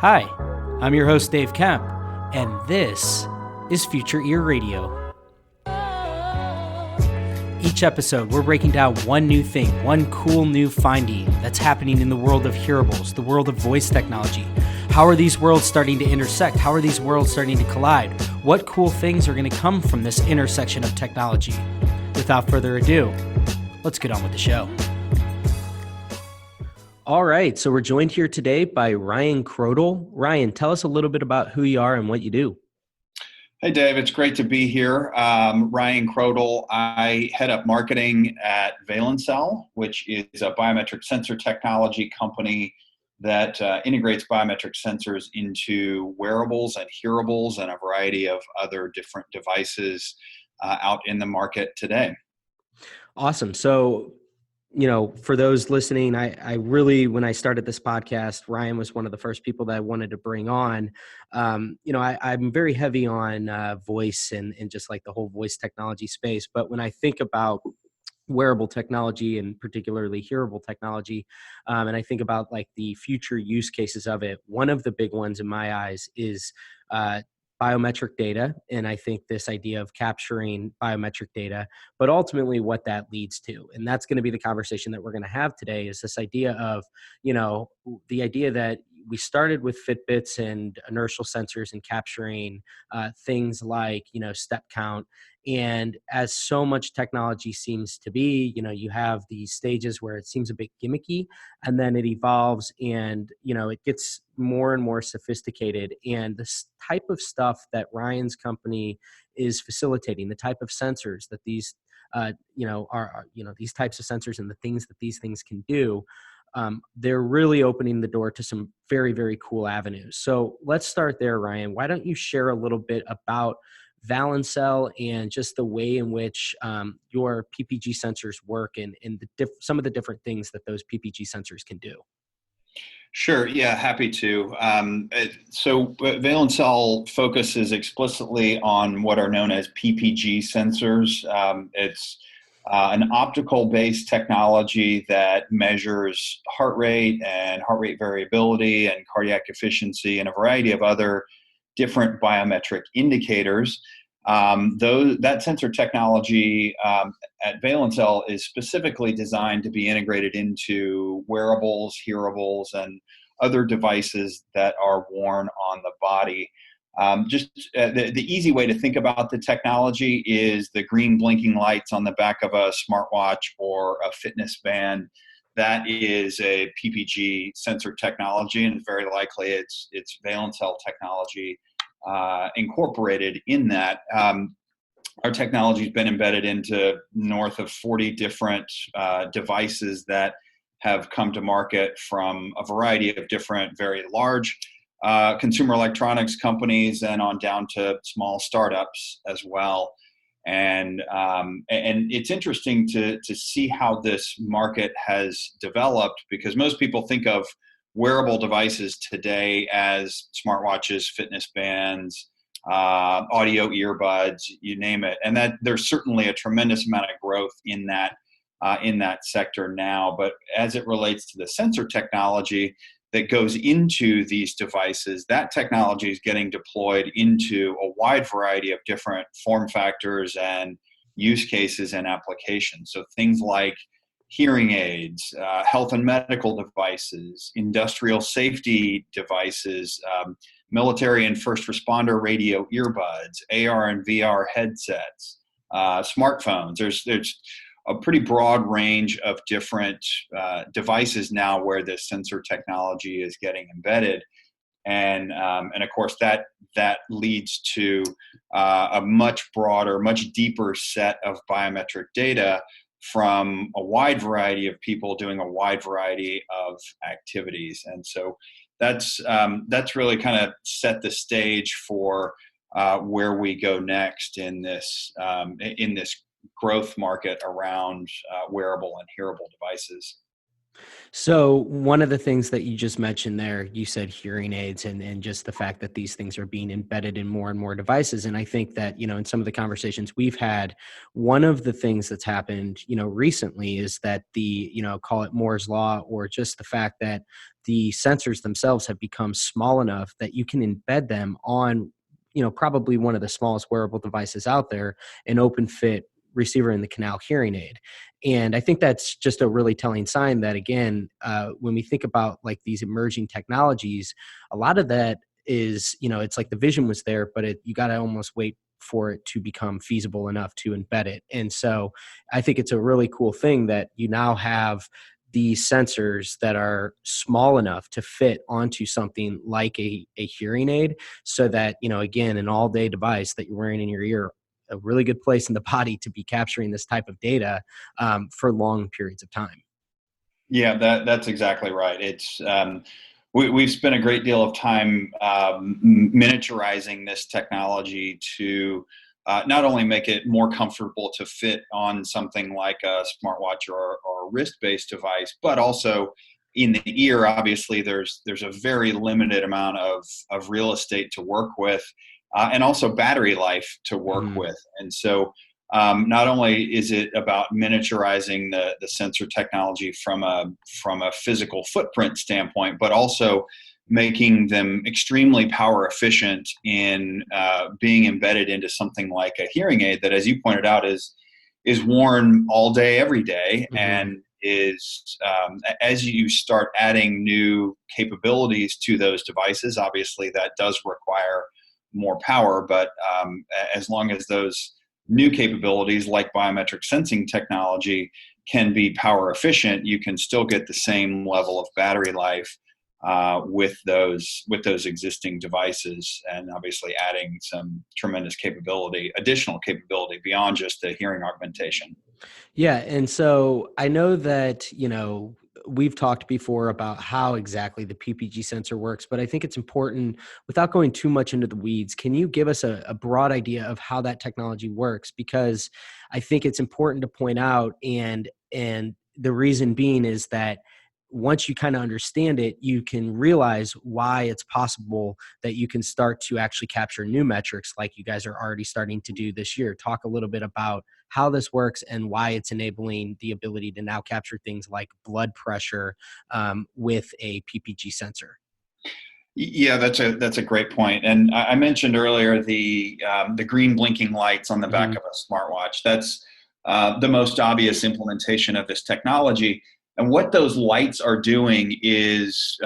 Hi, I'm your host Dave Kemp, and this is Future Ear Radio. Each episode, we're breaking down one new thing, one cool new finding that's happening in the world of hearables, the world of voice technology. How are these worlds starting to intersect? How are these worlds starting to collide? What cool things are going to come from this intersection of technology? Without further ado, let's get on with the show. All right, so we're joined here today by Ryan Kraudel. Ryan, tell us a little bit about who you are and what you do. Hey, Dave, it's great to be here. Ryan Kraudel. I head up marketing at Valencell, which is a biometric sensor technology company that integrates biometric sensors into wearables and hearables and a variety of other different devices out in the market today. Awesome. So, for those listening, I really, when I started this podcast, Ryan was one of the first people that I wanted to bring on. I'm very heavy on voice and just like the whole voice technology space. But when I think about wearable technology and particularly hearable technology, and I think about like the future use cases of it, one of the big ones in my eyes is biometric data. And I think this idea of capturing biometric data, but ultimately what that leads to. And that's going to be the conversation that we're going to have today, is this idea of, the idea that we started with Fitbits and inertial sensors and capturing things like, step count. And as so much technology seems to be, you have these stages where it seems a bit gimmicky, and then it evolves and, it gets more and more sophisticated. And this type of stuff that Ryan's company is facilitating, the type of sensors that these, these types of sensors and the things that these things can do, they're really opening the door to some very, very cool avenues. So let's start there, Ryan. Why don't you share a little bit about Valencell and just the way in which your PPG sensors work and some of the different things that those PPG sensors can do? Sure. Yeah, happy to. So Valencell focuses explicitly on what are known as PPG sensors. It's an optical-based technology that measures heart rate and heart rate variability and cardiac efficiency and a variety of other different biometric indicators. That sensor technology at Valencell is specifically designed to be integrated into wearables, hearables, and other devices that are worn on the body. The easy way to think about the technology is the green blinking lights on the back of a smartwatch or a fitness band. That is a PPG sensor technology, and very likely it's Valencell technology incorporated in that. Our technology has been embedded into north of 40 different devices that have come to market from a variety of different, very large consumer electronics companies and on down to small startups as well. And it's interesting to see how this market has developed, because most people think of wearable devices today as smartwatches, fitness bands, audio earbuds, you name it. And that there's certainly a tremendous amount of growth in that sector now. But as it relates to the sensor technology that goes into these devices, that technology is getting deployed into a wide variety of different form factors and use cases and applications. So things like hearing aids, health and medical devices, industrial safety devices, military and first responder radio earbuds, AR and VR headsets, smartphones. There's a pretty broad range of different devices now where this sensor technology is getting embedded. And of course, that leads to a much broader, much deeper set of biometric data from a wide variety of people doing a wide variety of activities. And so that's really kind of set the stage for where we go next in this growth market around wearable and hearable devices. So one of the things that you just mentioned there, you said hearing aids and just the fact that these things are being embedded in more and more devices. And I think that, in some of the conversations we've had, one of the things that's happened, recently is that call it Moore's Law, or just the fact that the sensors themselves have become small enough that you can embed them on, probably one of the smallest wearable devices out there, an open fit receiver-in-the-canal hearing aid. And I think that's just a really telling sign that, again, when we think about like these emerging technologies, a lot of that is, it's like the vision was there, but you got to almost wait for it to become feasible enough to embed it. And so I think it's a really cool thing that you now have these sensors that are small enough to fit onto something like a hearing aid, so that, again, an all day device that you're wearing in your ear, a really good place in the body to be capturing this type of data for long periods of time. Yeah, that's exactly right. It's we've spent a great deal of time miniaturizing this technology to not only make it more comfortable to fit on something like a smartwatch or a wrist-based device, but also in the ear. Obviously, there's a very limited amount of real estate to work with, and also battery life to work Mhm. with. And so not only is it about miniaturizing the sensor technology from a physical footprint standpoint, but also making them extremely power efficient in being embedded into something like a hearing aid that, as you pointed out, is worn all day, every day, Mhm. and is as you start adding new capabilities to those devices, obviously that does require more power, but as long as those new capabilities like biometric sensing technology can be power efficient, you can still get the same level of battery life with those existing devices, and obviously adding some tremendous additional capability beyond just the hearing augmentation. Yeah, and so I know that, we've talked before about how exactly the PPG sensor works, but I think it's important, without going too much into the weeds, can you give us a broad idea of how that technology works? Because I think it's important to point out, and the reason being is that once you kind of understand it, you can realize why it's possible that you can start to actually capture new metrics like you guys are already starting to do this year. Talk a little bit about how this works and why it's enabling the ability to now capture things like blood pressure with a PPG sensor. Yeah, that's a great point. And I mentioned earlier the green blinking lights on the back Hmm. of a smartwatch. That's the most obvious implementation of this technology. And what those lights are doing is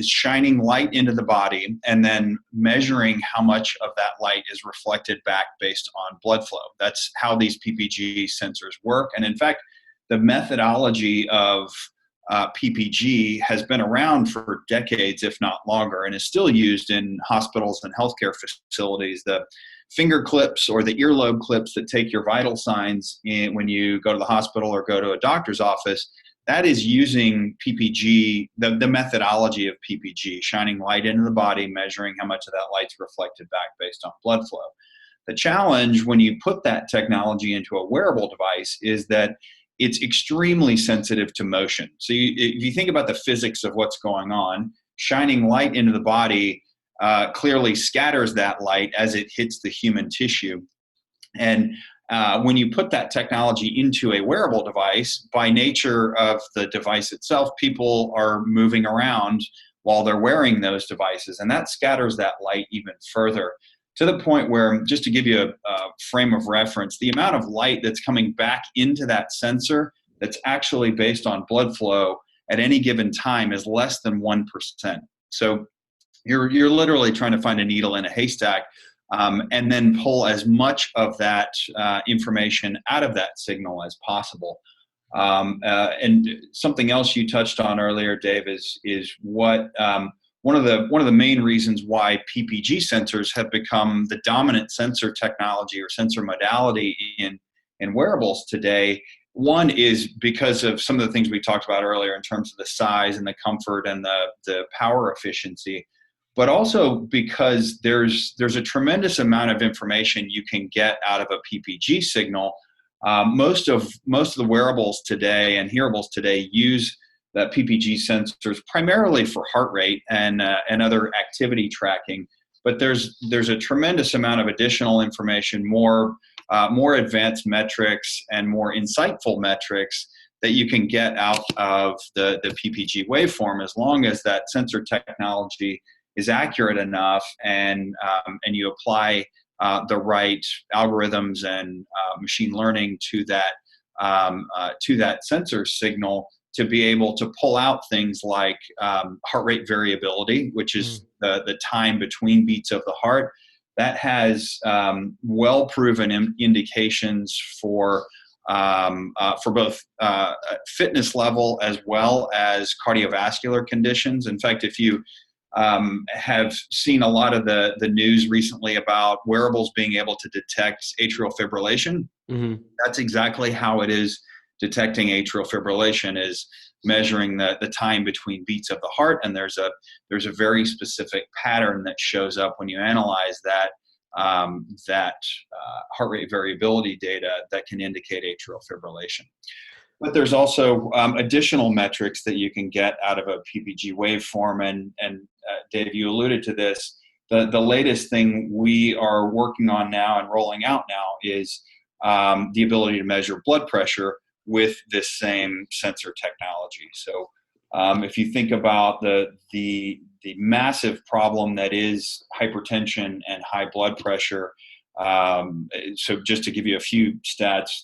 shining light into the body and then measuring how much of that light is reflected back based on blood flow. That's how these PPG sensors work. And in fact, the methodology of PPG has been around for decades, if not longer, and is still used in hospitals and healthcare facilities. The finger clips or the earlobe clips that take your vital signs when you go to the hospital or go to a doctor's office, that is using PPG, the methodology of PPG, shining light into the body, measuring how much of that light's reflected back based on blood flow. The challenge when you put that technology into a wearable device is that it's extremely sensitive to motion. So if you think about the physics of what's going on, shining light into the body clearly scatters that light as it hits the human tissue. And when you put that technology into a wearable device, by nature of the device itself, people are moving around while they're wearing those devices, and that scatters that light even further, to the point where, just to give you a frame of reference, the amount of light that's coming back into that sensor that's actually based on blood flow at any given time is less than 1%. So you're literally trying to find a needle in a haystack, and then pull as much of that information out of that signal as possible. And something else you touched on earlier, Dave, is what one of the main reasons why PPG sensors have become the dominant sensor technology or sensor modality in wearables today. One is because of some of the things we talked about earlier in terms of the size and the comfort and the power efficiency, but also because there's a tremendous amount of information you can get out of a PPG signal. Most of the wearables today and hearables today use that PPG sensors primarily for heart rate and other activity tracking. But there's a tremendous amount of additional information, more advanced metrics and more insightful metrics that you can get out of the PPG waveform, as long as that sensor technology is accurate enough and you apply the right algorithms and machine learning to that sensor signal to be able to pull out things like heart rate variability, which is the time between beats of the heart. That has well-proven indications for both fitness level as well as cardiovascular conditions. In fact, if you have seen a lot of the news recently about wearables being able to detect atrial fibrillation, that's exactly how it is detecting atrial fibrillation, is measuring the time between beats of the heart. And there's a very specific pattern that shows up when you analyze that heart rate variability data that can indicate atrial fibrillation. But there's also additional metrics that you can get out of a PPG waveform. And Dave, you alluded to this. The latest thing we are working on now and rolling out now is the ability to measure blood pressure with this same sensor technology. So if you think about the massive problem that is hypertension and high blood pressure, so just to give you a few stats,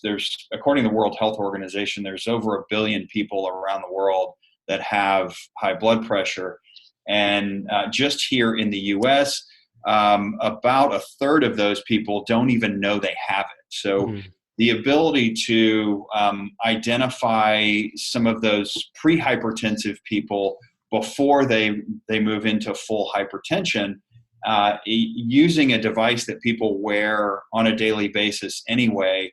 according to the World Health Organization, there's over 1 billion people around the world that have high blood pressure. And just here in the US, about a third of those people don't even know they have it. So the ability to identify some of those pre-hypertensive people before they move into full hypertension, using a device that people wear on a daily basis anyway,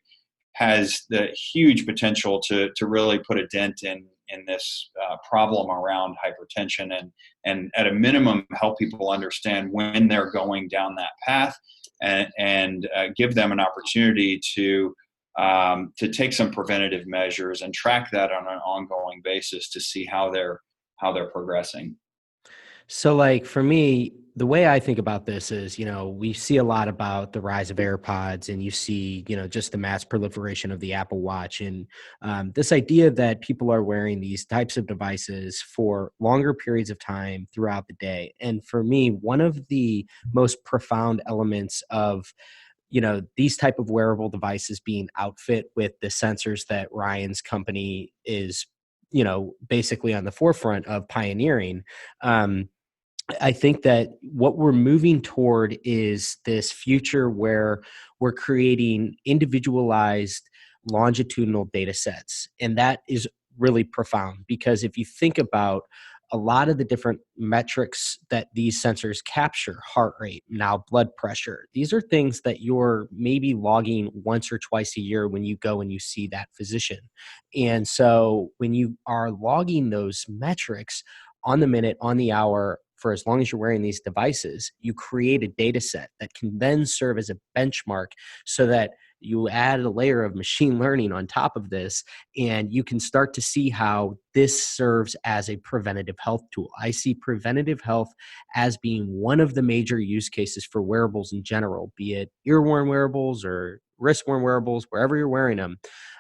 has the huge potential to really put a dent in this problem around hypertension, and at a minimum help people understand when they're going down that path, and give them an opportunity to take some preventative measures and track that on an ongoing basis to see how they're progressing. So like for me, the way I think about this is, we see a lot about the rise of AirPods, and you see, just the mass proliferation of the Apple Watch, and this idea that people are wearing these types of devices for longer periods of time throughout the day. And for me, one of the most profound elements of these type of wearable devices being outfit with the sensors that Ryan's company is, basically on the forefront of pioneering. I think that what we're moving toward is this future where we're creating individualized longitudinal data sets. And that is really profound, because if you think about a lot of the different metrics that these sensors capture, heart rate, now blood pressure, these are things that you're maybe logging once or twice a year when you go and you see that physician. And so when you are logging those metrics on the minute, on the hour, for as long as you're wearing these devices, you create a data set that can then serve as a benchmark, so that you add a layer of machine learning on top of this, and you can start to see how this serves as a preventative health tool. I see preventative health as being one of the major use cases for wearables in general, be it ear-worn wearables or wrist-worn wearables, wherever you're wearing them.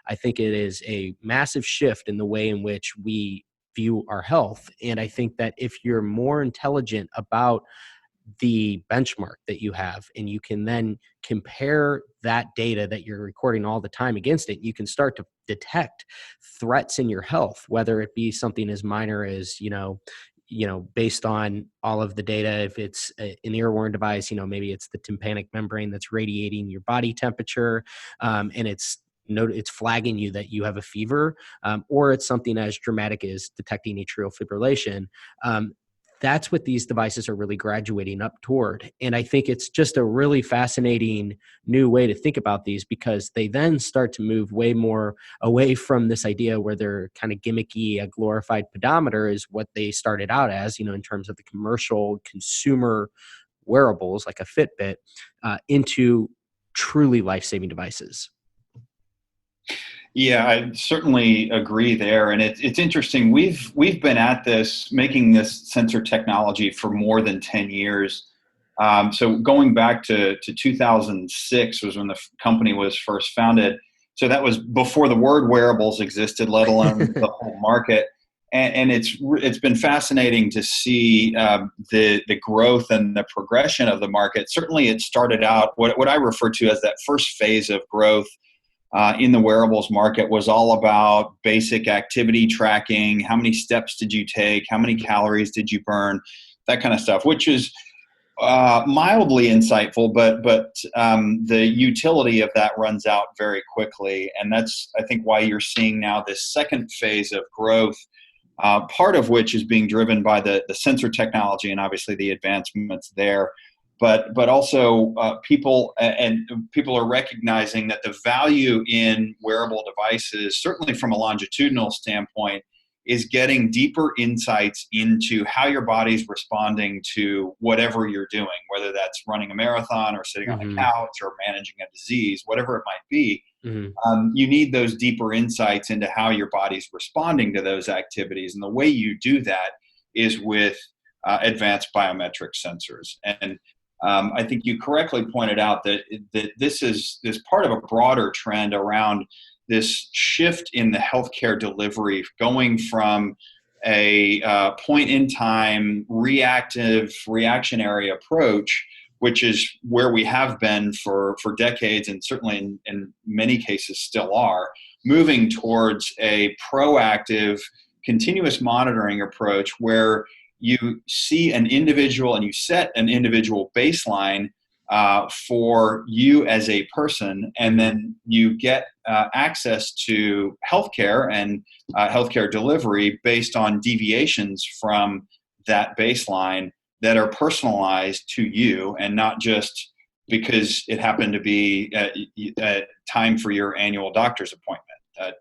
I think it is a massive shift in the way in which we view our health. And I think that if you're more intelligent about the benchmark that you have, and you can then compare that data that you're recording all the time against it, you can start to detect threats in your health, whether it be something as minor as, based on all of the data, if it's an ear-worn device, maybe it's the tympanic membrane that's radiating your body temperature, and it's flagging you that you have a fever, or it's something as dramatic as detecting atrial fibrillation. That's what these devices are really graduating up toward. And I think it's just a really fascinating new way to think about these, because they then start to move way more away from this idea where they're kind of gimmicky. A glorified pedometer is what they started out as, in terms of the commercial consumer wearables like a Fitbit, into truly life-saving devices. Yeah, I certainly agree there, and it's interesting. We've been at this, making this sensor technology for more than 10 years. So going back to 2006 was when the company was first founded. So that was before the word wearables existed, let alone the whole market. And it's been fascinating to see the growth and the progression of the market. Certainly, it started out what I refer to as that first phase of growth in the wearables market was all about basic activity tracking. How many steps did you take? How many calories did you burn? That kind of stuff, which is mildly insightful, but the utility of that runs out very quickly. And that's, I think, why you're seeing now this second phase of growth, part of which is being driven by the sensor technology and obviously the advancements there. But also people are recognizing that the value in wearable devices, certainly from a longitudinal standpoint, is getting deeper insights into how your body's responding to whatever you're doing, whether that's running a marathon or sitting on a Hmm. couch or managing a disease, whatever it might be. Hmm. You need those deeper insights into how your body's responding to those activities. And the way you do that is with advanced biometric sensors. And I think you correctly pointed out that this is part of a broader trend around this shift in the healthcare delivery, going from a point in time reactionary approach, which is where we have been for decades, and certainly in many cases still are, moving towards a proactive continuous monitoring approach where you see an individual and you set an individual baseline for you as a person, and Hmm. then you get access to healthcare and healthcare delivery based on deviations from that baseline that are personalized to you and not just because it happened to be time for your annual doctor's appointment.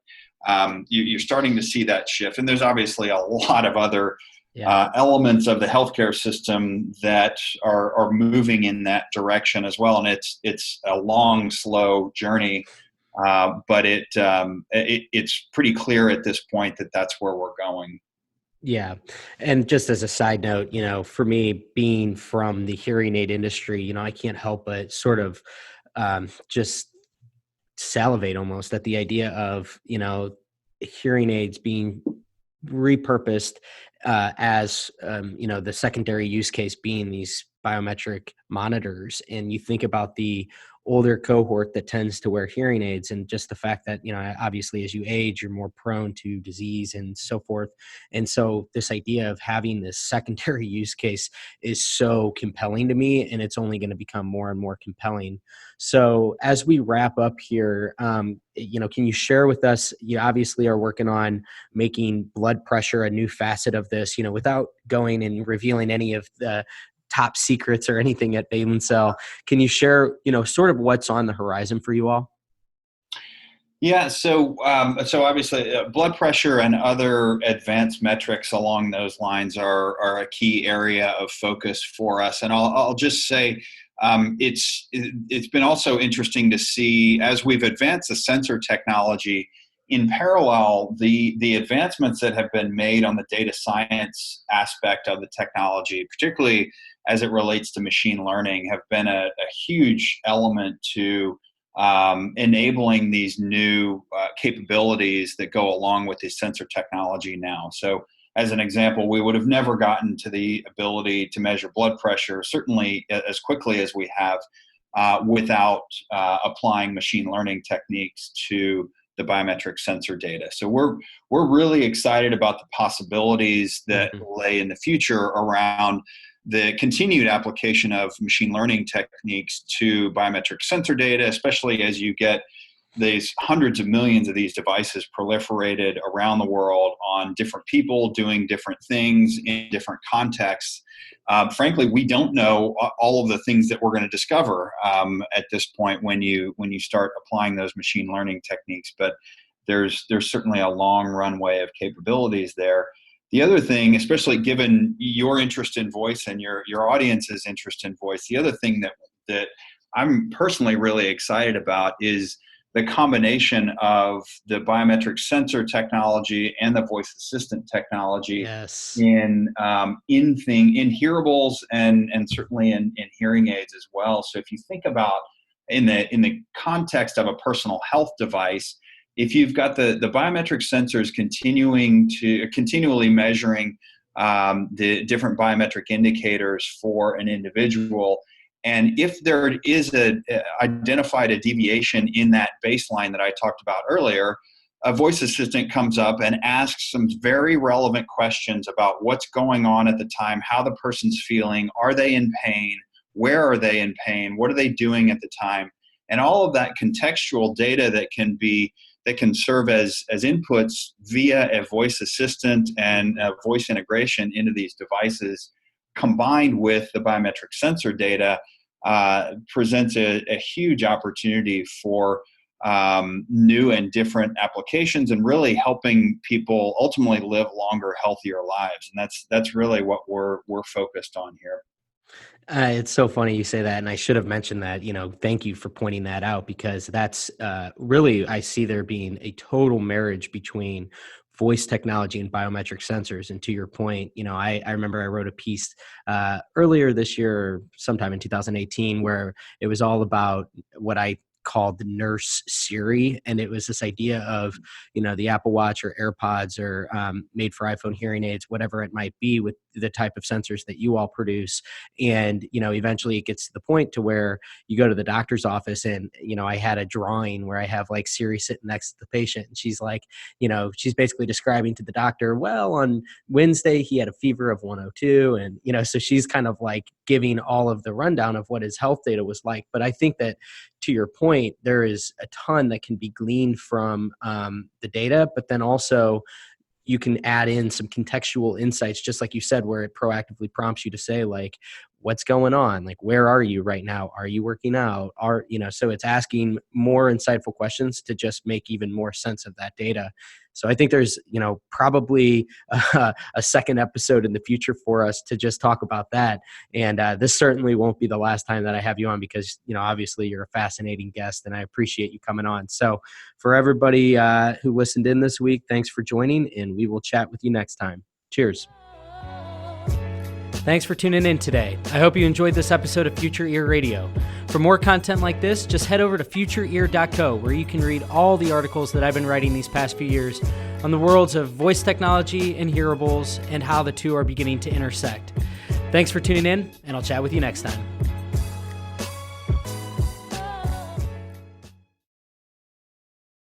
You're starting to see that shift, and there's obviously a lot of other Yeah. elements of the healthcare system that are moving in that direction as well. And it's a long, slow journey, but it's pretty clear at this point that that's where we're going. Yeah. And just as a side note, for me being from the hearing aid industry, I can't help but sort of just salivate almost at the idea of, hearing aids being repurposed as, the secondary use case being these biometric monitors. And you think about the older cohort that tends to wear hearing aids, and just the fact that, obviously as you age, you're more prone to disease and so forth. And so this idea of having this secondary use case is so compelling to me, and it's only going to become more and more compelling. So as we wrap up here, can you share with us, you obviously are working on making blood pressure a new facet of this, without going and revealing any of the top secrets or anything at Valencell. Can you share, sort of what's on the horizon for you all? Yeah, so obviously, blood pressure and other advanced metrics along those lines are a key area of focus for us. And I'll just say, it's been also interesting to see as we've advanced the sensor technology. In parallel, the advancements that have been made on the data science aspect of the technology, particularly as it relates to machine learning, have been a huge element to enabling these new capabilities that go along with this sensor technology now. So, as an example, we would have never gotten to the ability to measure blood pressure, certainly as quickly as we have, without applying machine learning techniques to the biometric sensor data. So we're really excited about the possibilities that Mhm. lay in the future around the continued application of machine learning techniques to biometric sensor data, especially as you get these hundreds of millions of these devices proliferated around the world on different people doing different things in different contexts. Frankly, we don't know all of the things that we're going to discover at this point when you start applying those machine learning techniques. But there's certainly a long runway of capabilities there. The other thing, especially given your interest in voice and your audience's interest in voice, the other thing that I'm personally really excited about is the combination of the biometric sensor technology and the voice assistant technology Yes. in hearables and certainly in hearing aids as well. So if you think about in the context of a personal health device, if you've got the biometric sensors continually measuring the different biometric indicators for an individual, and if there is identified a deviation in that baseline that I talked about earlier, a voice assistant comes up and asks some very relevant questions about what's going on at the time, how the person's feeling, are they in pain, where are they in pain, what are they doing at the time, and all of that contextual data that can serve as inputs via a voice assistant and voice integration into these devices, combined with the biometric sensor data, presents a huge opportunity for new and different applications, and really helping people ultimately live longer, healthier lives. And that's really what we're focused on here. It's so funny you say that, and I should have mentioned that. Thank you for pointing that out, because that's really, I see there being a total marriage between voice technology and biometric sensors. And to your point, I remember I wrote a piece earlier this year, sometime in 2018, where it was all about what I called the nurse Siri. And it was this idea of, the Apple Watch or AirPods or made for iPhone hearing aids, whatever it might be, with the type of sensors that you all produce. And, eventually it gets to the point to where you go to the doctor's office and, I had a drawing where I have like Siri sitting next to the patient, and she's like, she's basically describing to the doctor, well, on Wednesday he had a fever of 102. And, so she's kind of like giving all of the rundown of what his health data was like. But I think that, to your point, there is a ton that can be gleaned from the data, but then also you can add in some contextual insights, just like you said, where it proactively prompts you to say, like, what's going on? Like, where are you right now? Are you working out? So it's asking more insightful questions to just make even more sense of that data. So I think there's, probably a second episode in the future for us to just talk about that. And this certainly won't be the last time that I have you on, because, obviously you're a fascinating guest and I appreciate you coming on. So for everybody who listened in this week, thanks for joining, and we will chat with you next time. Cheers. Thanks for tuning in today. I hope you enjoyed this episode of Future Ear Radio. For more content like this, just head over to futureear.co, where you can read all the articles that I've been writing these past few years on the worlds of voice technology and hearables and how the two are beginning to intersect. Thanks for tuning in, and I'll chat with you next time.